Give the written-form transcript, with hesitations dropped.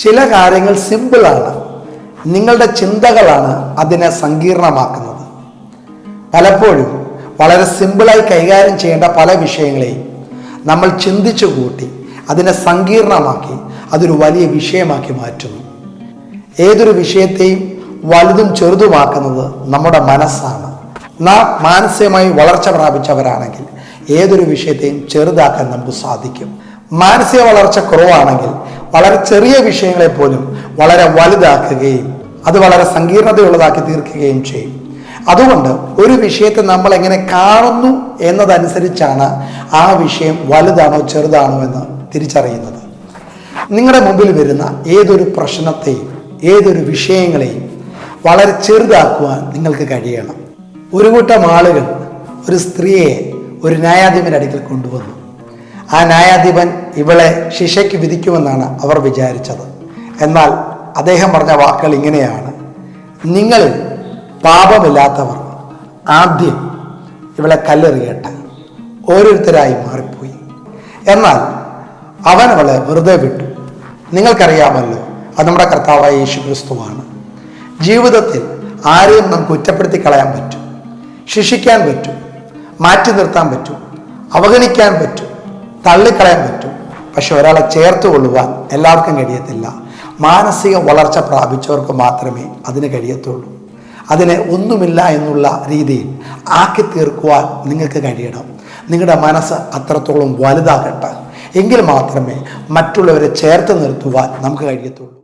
ചില കാര്യങ്ങൾ സിമ്പിളാണ്, നിങ്ങളുടെ ചിന്തകളാണ് അതിനെ സങ്കീർണമാക്കുന്നത്. പലപ്പോഴും വളരെ സിമ്പിളായി കൈകാര്യം ചെയ്യേണ്ട പല വിഷയങ്ങളെയും നമ്മൾ ചിന്തിച്ചു കൂട്ടി അതിനെ സങ്കീർണമാക്കി അതൊരു വലിയ വിഷയമാക്കി മാറ്റുന്നു. ഏതൊരു വിഷയത്തെയും വലുതും ചെറുതുമാക്കുന്നത് നമ്മുടെ മനസ്സാണ്. നാം മാനസികമായി വളർച്ച പ്രാപിച്ചവരാണെങ്കിൽ ഏതൊരു വിഷയത്തെയും ചെറുതാക്കാൻ നമുക്ക് സാധിക്കും. മാനസിക വളർച്ച കുറവാണെങ്കിൽ വളരെ ചെറിയ വിഷയങ്ങളെ പോലും വളരെ വലുതാക്കുകയും അത് വളരെ സങ്കീർണതയുള്ളതാക്കി തീർക്കുകയും ചെയ്യും. അതുകൊണ്ട് ഒരു വിഷയത്തെ നമ്മൾ എങ്ങനെ കാണുന്നു എന്നതനുസരിച്ചാണ് ആ വിഷയം വലുതാണോ ചെറുതാണോ എന്ന് തിരിച്ചറിയുന്നത്. നിങ്ങളുടെ മുമ്പിൽ വരുന്ന ഏതൊരു പ്രശ്നത്തെയും ഏതൊരു വിഷയങ്ങളെയും വളരെ ചെറുതാക്കുവാൻ നിങ്ങൾക്ക് കഴിയണം. ഒരു കൂട്ടം ആളുകൾ ഒരു സ്ത്രീയെ ഒരു ന്യായാധിപൻ്റെ അടുക്കൽ കൊണ്ടുവന്നു. ആ ന്യായാധിപൻ ഇവളെ ശിക്ഷയ്ക്ക് വിധിക്കുമെന്നാണ് അവർ വിചാരിച്ചത്. എന്നാൽ അദ്ദേഹം പറഞ്ഞ വാക്കുകൾ ഇങ്ങനെയാണ്: നിങ്ങളിൽ പാപമില്ലാത്തവർ ആദ്യം ഇവളെ കല്ലെറിയട്ടെ. ഓരോരുത്തരായി മാറിപ്പോയി. എന്നാൽ അവൻ അവളെ വെറുതെ വിട്ടു. നിങ്ങൾക്കറിയാമല്ലോ, അത് നമ്മുടെ കർത്താവായ യേശു ക്രിസ്തുവാണ്. ജീവിതത്തിൽ ആരെയും നമുക്ക് കുറ്റപ്പെടുത്തി കളയാൻ പറ്റും, ശിക്ഷിക്കാൻ പറ്റും, മാറ്റി നിർത്താൻ പറ്റും, അവഗണിക്കാൻ പറ്റും, തള്ളിക്കളയാൻ പറ്റും. പക്ഷെ ഒരാളെ ചേർത്ത് കൊള്ളുവാൻ എല്ലാവർക്കും കഴിയത്തില്ല. മാനസിക വളർച്ച പ്രാപിച്ചവർക്ക് മാത്രമേ അതിന് കഴിയത്തുള്ളൂ. അതിനെ ഒന്നുമില്ല എന്നുള്ള രീതിയിൽ ആക്കി തീർക്കുവാൻ നിങ്ങൾക്ക് കഴിയണം. നിങ്ങളുടെ മനസ്സ് അത്രത്തോളം വലുതാകട്ടെ. എങ്കിൽ മാത്രമേ മറ്റുള്ളവരെ ചേർത്ത് നിർത്തുവാൻ നമുക്ക് കഴിയത്തുള്ളൂ.